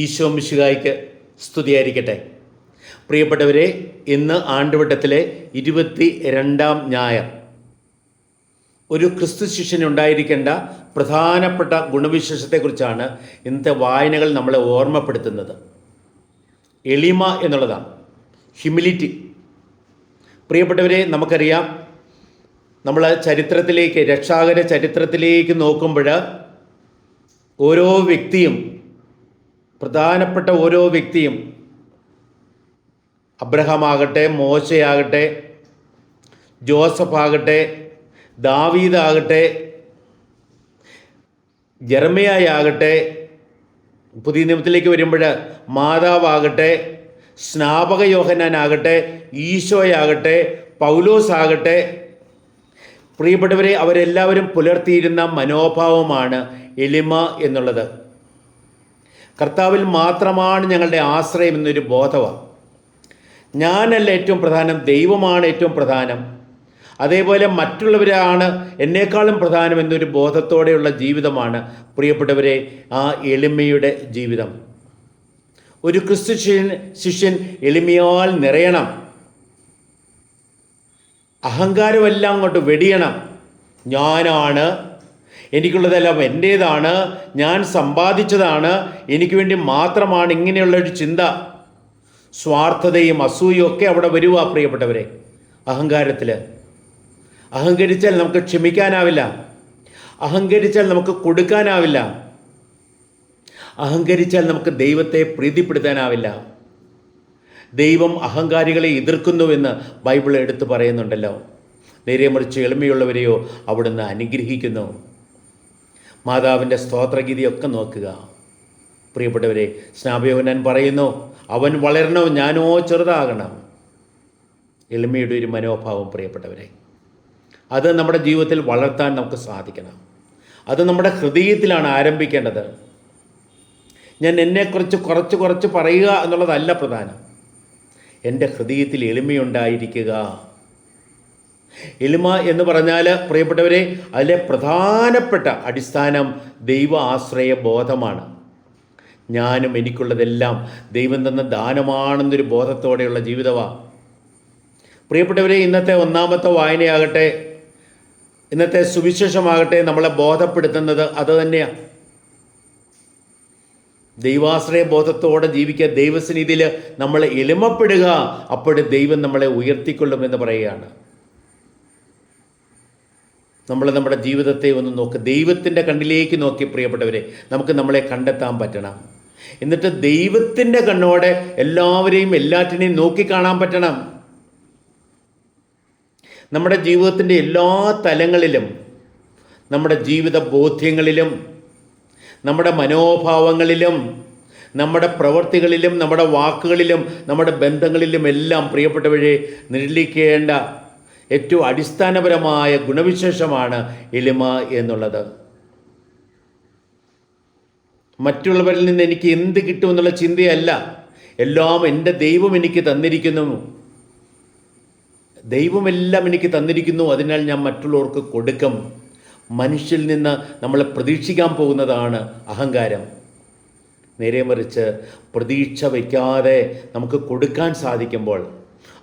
ഈശോ മിശിഹായ്ക്ക് സ്തുതിയായിരിക്കട്ടെ. പ്രിയപ്പെട്ടവരെ, ഇന്ന് ആണ്ടുവട്ടത്തിലെ 22-ാം ഞായർ. ഒരു ക്രിസ്തു ശിഷ്യനുണ്ടായിരിക്കേണ്ട പ്രധാനപ്പെട്ട ഗുണവിശേഷത്തെക്കുറിച്ചാണ് ഇന്നത്തെ വായനകൾ നമ്മളെ ഓർമ്മപ്പെടുത്തുന്നത്. എളിമ എന്നുള്ളതാണ്, ഹ്യൂമിലിറ്റി. പ്രിയപ്പെട്ടവരെ, നമുക്കറിയാം, നമ്മൾ ചരിത്രത്തിലേക്ക്, രക്ഷാകര ചരിത്രത്തിലേക്ക് നോക്കുമ്പോൾ ഓരോ വ്യക്തിയും, പ്രധാനപ്പെട്ട ഓരോ വ്യക്തിയും, അബ്രഹാം ആകട്ടെ, മോശയാകട്ടെ, ജോസഫ് ആകട്ടെ, ദാവീദാകട്ടെ, ജെറമ്യായാകട്ടെ, പുതിയ നിയമത്തിലേക്ക് വരുമ്പോൾ മാതാവാകട്ടെ, സ്നാപക യോഹന്നാനാകട്ടെ, ഈശോയാകട്ടെ, പൗലോസ് ആകട്ടെ, പ്രിയപ്പെട്ടവരെ, അവരെല്ലാവരും പുലർത്തിയിരുന്ന മനോഭാവമാണ് എളിമ എന്നുള്ളത്. കർത്താവിൽ മാത്രമാണ് ഞങ്ങളുടെ ആശ്രയം എന്നൊരു ബോധമാണ്. ഞാനല്ല ഏറ്റവും പ്രധാനം, ദൈവമാണ് ഏറ്റവും പ്രധാനം. അതേപോലെ മറ്റുള്ളവരാണ് എന്നേക്കാളും പ്രധാനം എന്നൊരു ബോധത്തോടെയുള്ള ജീവിതമാണ് പ്രിയപ്പെട്ടവരെ ആ എളിമയുടെ ജീവിതം. ഒരു ക്രിസ്തു ശിഷ്യൻ എളിമയാൽ നിറയണം. അഹങ്കാരമെല്ലാം അങ്ങോട്ട് വെടിയണം. ഞാനാണ്, എനിക്കുള്ളതെല്ലാം എൻ്റേതാണ്, ഞാൻ സമ്പാദിച്ചതാണ്, എനിക്ക് വേണ്ടി മാത്രമാണ്, ഇങ്ങനെയുള്ളൊരു ചിന്ത, സ്വാർത്ഥതയും അസൂയയും ഒക്കെ അവിടെ വരുക പ്രിയപ്പെട്ടവരെ. അഹങ്കരിച്ചാൽ നമുക്ക് ക്ഷമിക്കാനാവില്ല, അഹങ്കരിച്ചാൽ നമുക്ക് കൊടുക്കാനാവില്ല, അഹങ്കരിച്ചാൽ നമുക്ക് ദൈവത്തെ പ്രീതിപ്പെടുത്താനാവില്ല. ദൈവം അഹങ്കാരികളെ എതിർക്കുന്നുവെന്ന് ബൈബിൾ എടുത്തു പറയുന്നുണ്ടല്ലോ. നേരെ മറിച്ച് എളിമയുള്ളവരെയോ അവിടുന്ന് അനുഗ്രഹിക്കുന്നു. മാതാവിൻ്റെ സ്തോത്രഗീതിയൊക്കെ നോക്കുക പ്രിയപ്പെട്ടവരെ. സ്നാപയോഹന്നാൻ പറയുന്നു, അവൻ വളരണോ, ഞാനോ ചെറുതാകണം. എളിമയുടെ ഒരു മനോഭാവം പ്രിയപ്പെട്ടവരെ, അത് നമ്മുടെ ജീവിതത്തിൽ വളർത്താൻ നമുക്ക് സാധിക്കണം. അത് നമ്മുടെ ഹൃദയത്തിലാണ് ആരംഭിക്കേണ്ടത്. ഞാൻ എന്നെക്കുറിച്ച് കുറച്ച് പറയുക എന്നുള്ളതല്ല പ്രധാനം. എൻ്റെ ഹൃദയത്തിൽ എളിമയുണ്ടായിരിക്കുക. എളിമ എന്ന് പറഞ്ഞാൽ പ്രിയപ്പെട്ടവരെ, അതിലെ പ്രധാനപ്പെട്ട അടിസ്ഥാനം ദൈവ ആശ്രയ ബോധമാണ്. ഞാനും എനിക്കുള്ളതെല്ലാം ദൈവം തന്ന ദാനമാണെന്നൊരു ബോധത്തോടെയുള്ള ജീവിതമാണ് പ്രിയപ്പെട്ടവരെ. ഇന്നത്തെ ഒന്നാമത്തെ വായനയാകട്ടെ, ഇന്നത്തെ സുവിശേഷമാകട്ടെ, നമ്മളെ ബോധപ്പെടുത്തുന്നത് അത് തന്നെയാണ്. ദൈവാശ്രയ ബോധത്തോടെ ജീവിക്കുക, ദൈവസന്നിധിയിൽ നമ്മൾ എളിമപ്പെടുക, അപ്പോൾ ദൈവം നമ്മളെ ഉയർത്തിക്കൊള്ളുമെന്ന് പറയുകയാണ്. നമ്മൾ നമ്മുടെ ജീവിതത്തെ ഒന്ന് നോക്ക്, ദൈവത്തിൻ്റെ കണ്ണിലേക്ക് നോക്കി പ്രിയപ്പെട്ടവരെ, നമുക്ക് നമ്മളെ കണ്ടെത്താൻ പറ്റണം. എന്നിട്ട് ദൈവത്തിൻ്റെ കണ്ണോടെ എല്ലാവരെയും എല്ലാറ്റിനെയും നോക്കിക്കാണാൻ പറ്റണം. നമ്മുടെ ജീവിതത്തിൻ്റെ എല്ലാ തലങ്ങളിലും, നമ്മുടെ ജീവിത ബോധ്യങ്ങളിലും, നമ്മുടെ മനോഭാവങ്ങളിലും, നമ്മുടെ പ്രവൃത്തികളിലും, നമ്മുടെ വാക്കുകളിലും, നമ്മുടെ ബന്ധങ്ങളിലും എല്ലാം പ്രിയപ്പെട്ടവരെ നിർലിക്കേണ്ട ഏറ്റവും അടിസ്ഥാനപരമായ ഗുണവിശേഷമാണ് എളിമ എന്നുള്ളത്. മറ്റുള്ളവരിൽ നിന്ന് എനിക്ക് എന്ത് കിട്ടുമെന്നുള്ള ചിന്തയല്ല, എല്ലാം എൻ്റെ ദൈവം എനിക്ക് തന്നിരിക്കുന്നു, ദൈവമെല്ലാം എനിക്ക് തന്നിരിക്കുന്നു, അതിനാൽ ഞാൻ മറ്റുള്ളവർക്ക് കൊടുക്കും. മനുഷ്യരിൽ നിന്ന് നമ്മൾ പ്രതീക്ഷിക്കാൻ പോകുന്നതാണ് അഹങ്കാരം. നേരെ മറിച്ച് പ്രതീക്ഷ വയ്ക്കാതെ നമുക്ക് കൊടുക്കാൻ സാധിക്കുമ്പോൾ,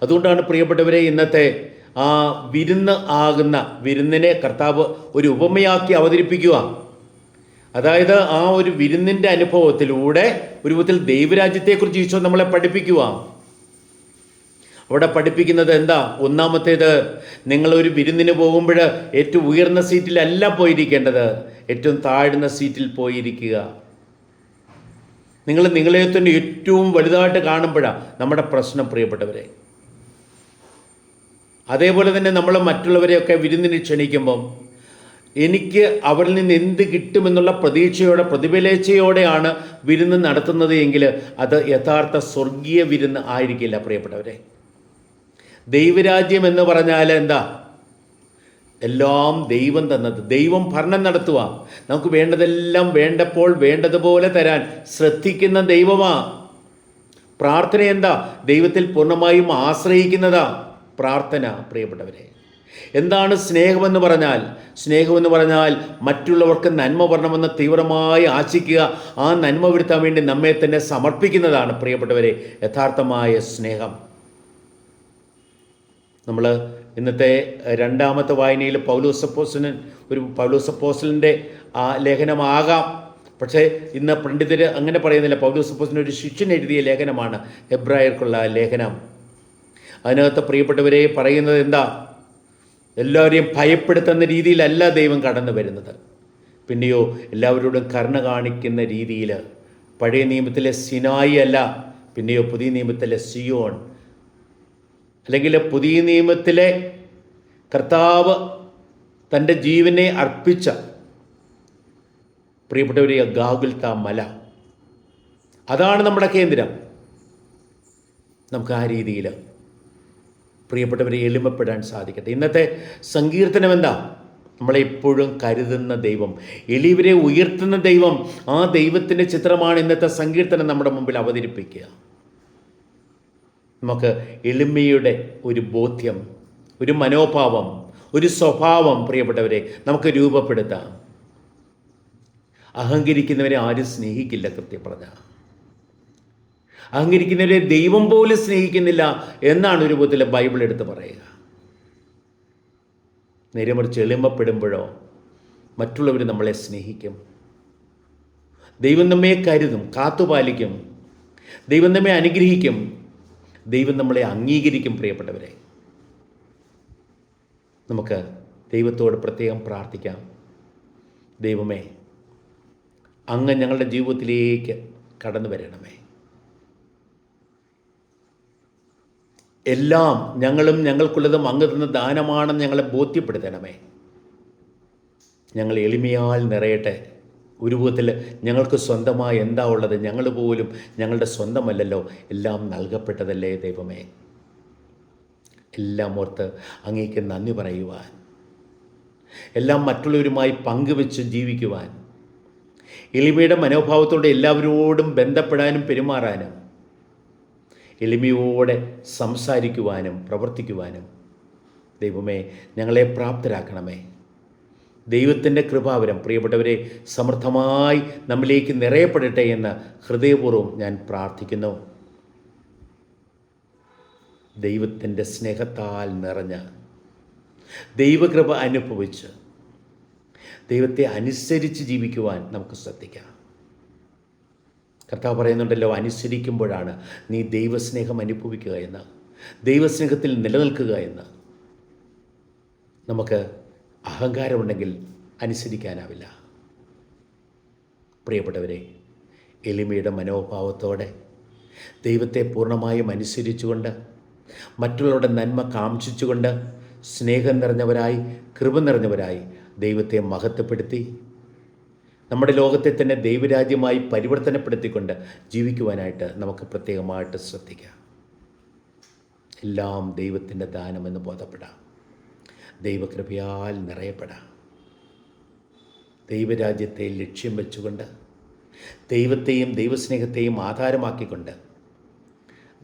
അതുകൊണ്ടാണ് പ്രിയപ്പെട്ടവരെ ഇന്നത്തെ ആ വിരുന്ന് ആകുന്ന വിരുന്നിനെ കർത്താവ് ഒരു ഉപമയാക്കി അവതരിപ്പിക്കുക. അതായത് ആ ഒരു വിരുന്നിൻ്റെ അനുഭവത്തിലൂടെ ഒരു വിധത്തിൽ ദൈവരാജ്യത്തെക്കുറിച്ച് ഈശോ നമ്മളെ പഠിപ്പിക്കുക. അവിടെ പഠിപ്പിക്കുന്നത് എന്താ? ഒന്നാമത്തേത്, നിങ്ങളൊരു വിരുന്നിന് പോകുമ്പോൾ ഏറ്റവും ഉയർന്ന സീറ്റിലല്ല പോയിരിക്കേണ്ടത്, ഏറ്റവും താഴ്ന്ന സീറ്റിൽ പോയിരിക്കുക. നിങ്ങളെ തന്നെ ഏറ്റവും വലുതായിട്ട് കാണുമ്പോഴാണ് നമ്മുടെ പ്രശ്നം പ്രിയപ്പെട്ടവരെ. അതേപോലെ തന്നെ നമ്മൾ മറ്റുള്ളവരെയൊക്കെ വിരുന്നിന് ക്ഷണിക്കുമ്പം എനിക്ക് അവരിൽ നിന്ന് എന്ത് കിട്ടുമെന്നുള്ള പ്രതീക്ഷയോടെ, പ്രതിഫലേച്ഛയോടെയാണ് വിരുന്ന് നടത്തുന്നത് എങ്കിൽ അത് യഥാർത്ഥ സ്വർഗീയ വിരുന്ന് ആയിരിക്കില്ല പ്രിയപ്പെട്ടവരെ. ദൈവരാജ്യം എന്ന് പറഞ്ഞാൽ എന്താ? എല്ലാം ദൈവം തന്നത്, ദൈവം ഭരണം നടത്തുക, നമുക്ക് വേണ്ടതെല്ലാം വേണ്ടപ്പോൾ വേണ്ടതുപോലെ തരാൻ ശ്രദ്ധിക്കുന്ന ദൈവമാ. പ്രാർത്ഥന എന്താ? ദൈവത്തിൽ പൂർണ്ണമായും ആശ്രയിക്കുന്നതാ പ്രാർത്ഥന പ്രിയപ്പെട്ടവരെ. എന്താണ് സ്നേഹമെന്ന് പറഞ്ഞാൽ? സ്നേഹമെന്ന് പറഞ്ഞാൽ മറ്റുള്ളവർക്ക് നന്മ വരണമെന്ന് തീവ്രമായി ആശിക്കുക, ആ നന്മ വരുത്താൻ വേണ്ടി നമ്മെ തന്നെ സമർപ്പിക്കുന്നതാണ് പ്രിയപ്പെട്ടവരെ യഥാർത്ഥമായ സ്നേഹം. നമ്മൾ ഇന്നത്തെ രണ്ടാമത്തെ വായനയിൽ പൗലോസപ്പോസ്റ്റലിൻ്റെ ആ ലേഖനമാകാം, പക്ഷേ ഇന്ന് പണ്ഡിതർ അങ്ങനെ പറയുന്നില്ല. പൗലോസപ്പോസ്റ്റലിൻ ഒരു ശിഷ്യൻ എഴുതിയ ലേഖനമാണ് ഹെബ്രായർക്കുള്ള ലേഖനം. അതിനകത്ത് പ്രിയപ്പെട്ടവരെ പറയുന്നത് എന്താ? എല്ലാവരെയും ഭയപ്പെടുത്തുന്ന രീതിയിലല്ല ദൈവം കടന്നു വരുന്നത്, പിന്നെയോ എല്ലാവരോടും കരുണ കാണിക്കുന്ന രീതിയിൽ. പഴയ നിയമത്തിലെ സിനായി അല്ല, പിന്നെയോ പുതിയ നിയമത്തിലെ സിയോൺ, അല്ലെങ്കിൽ പുതിയ നിയമത്തിലെ കർത്താവ് തൻ്റെ ജീവനെ അർപ്പിച്ച പ്രിയപ്പെട്ടവരെ ഗാഗുൽത്ത മല, അതാണ് നമ്മുടെ കേന്ദ്രം. നമുക്ക് ആ രീതിയിൽ പ്രിയപ്പെട്ടവരെ എളിമപ്പെടാൻ സാധിക്കട്ടെ. ഇന്നത്തെ സങ്കീർത്തനം എന്താ? നമ്മളെപ്പോഴും കരുതുന്ന ദൈവം, എളിയവരെ ഉയർത്തുന്ന ദൈവം, ആ ദൈവത്തിൻ്റെ ചിത്രമാണ് ഇന്നത്തെ സങ്കീർത്തനം നമ്മുടെ മുമ്പിൽ അവതരിപ്പിക്കുക. നമുക്ക് എളിമയുടെ ഒരു ബോധ്യം, ഒരു മനോഭാവം, ഒരു സ്വഭാവം പ്രിയപ്പെട്ടവരെ നമുക്ക് രൂപപ്പെടുത്താം. അഹങ്കരിക്കുന്നവരെ ആരും സ്നേഹിക്കില്ല. കൃത്യം പറഞ്ഞാൽ അഹങ്കരിക്കുന്നവരെ ദൈവം പോലും സ്നേഹിക്കുന്നില്ല എന്നാണ് ഒരു രൂപത്തിൽ ബൈബിൾ എടുത്ത് പറയുക. നേരെ മറിച്ച് എളിമപ്പെടുമ്പോഴോ മറ്റുള്ളവർ നമ്മളെ സ്നേഹിക്കും. ദൈവം നമ്മെ കരുതും, കാത്തുപാലിക്കും. ദൈവം നമ്മെ അനുഗ്രഹിക്കും. ദൈവം നമ്മളെ അംഗീകരിക്കും. പ്രിയപ്പെട്ടവരെ, നമുക്ക് ദൈവത്തോട് പ്രത്യേകം പ്രാർത്ഥിക്കാം. ദൈവമേ, അങ്ങ് ഞങ്ങളുടെ ജീവിതത്തിലേക്ക് കടന്നു വരണമേ. എല്ലാം ഞങ്ങളും ഞങ്ങൾക്കുള്ളതും അങ്ങ് തന്ന ദാനമാണെന്ന് ഞങ്ങളെ ബോധ്യപ്പെടുത്തണമേ. ഞങ്ങൾ എളിമയാൽ നിറയട്ടെ. ഒരു വിധത്തിൽ ഞങ്ങൾക്ക് സ്വന്തമായി എന്താ ഉള്ളത്? ഞങ്ങൾ പോലും ഞങ്ങളുടെ സ്വന്തമല്ലല്ലോ, എല്ലാം നൽകപ്പെട്ടതല്ലേ ദൈവമേ. എല്ലാം ഓർത്ത് അങ്ങേക്ക് നന്ദി പറയുവാൻ, എല്ലാം മറ്റുള്ളവരുമായി പങ്കുവെച്ച് ജീവിക്കുവാൻ, എളിമയുടെ മനോഭാവത്തോടെ എല്ലാവരോടും ബന്ധപ്പെടാനും പെരുമാറാനും, എളിമയോടെ സംസാരിക്കുവാനും പ്രവർത്തിക്കുവാനും ദൈവമേ ഞങ്ങളെ പ്രാപ്തരാക്കണമേ. ദൈവത്തിൻ്റെ കൃപാവരം പ്രിയപ്പെട്ടവരെ സമൃദ്ധമായി നമ്മിലേക്ക് നിറയപ്പെടട്ടെ എന്ന് ഹൃദയപൂർവ്വം ഞാൻ പ്രാർത്ഥിക്കുന്നു. ദൈവത്തിൻ്റെ സ്നേഹത്താൽ നിറഞ്ഞ, ദൈവകൃപ അനുഭവിച്ച് ദൈവത്തെ അനുസരിച്ച് ജീവിക്കുവാൻ നമുക്ക് ശ്രദ്ധിക്കാം. കർത്താവ് പറയുന്നുണ്ടല്ലോ, അനുസരിക്കുമ്പോഴാണ് നീ ദൈവസ്നേഹം അനുഭവിക്കുക എന്ന്, ദൈവസ്നേഹത്തിൽ നിലനിൽക്കുക എന്ന്. നമുക്ക് അഹങ്കാരമുണ്ടെങ്കിൽ അനുസരിക്കാനാവില്ല. പ്രിയപ്പെട്ടവരെ, എളിമയുടെ മനോഭാവത്തോടെ ദൈവത്തെ പൂർണ്ണമായും അനുസരിച്ചുകൊണ്ട്, മറ്റുള്ളവരുടെ നന്മ കാംക്ഷിച്ചുകൊണ്ട്, സ്നേഹം നിറഞ്ഞവരായി, കൃപ നിറഞ്ഞവരായി ദൈവത്തെ മഹത്വപ്പെടുത്തി നമ്മുടെ ലോകത്തെ തന്നെ ദൈവരാജ്യമായി പരിവർത്തനപ്പെടുത്തിക്കൊണ്ട് ജീവിക്കുവാനായിട്ട് നമുക്ക് പ്രത്യേകമായിട്ട് ശ്രദ്ധിക്കാം. എല്ലാം ദൈവത്തിൻ്റെ ദാനമെന്ന് ബോധപ്പെടാം. ദൈവകൃപയാൽ നിറയപ്പെടാം. ദൈവരാജ്യത്തെ ലക്ഷ്യം വെച്ചുകൊണ്ട്, ദൈവത്തെയും ദൈവസ്നേഹത്തെയും ആധാരമാക്കിക്കൊണ്ട്,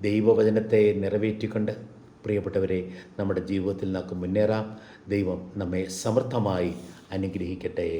ദൈവവചനത്തെ നിറവേറ്റിക്കൊണ്ട് പ്രിയപ്പെട്ടവരെ നമ്മുടെ ജീവിതത്തിൽ നമുക്ക് മുന്നേറാം. ദൈവം നമ്മെ സമൃദ്ധമായി അനുഗ്രഹിക്കട്ടെ.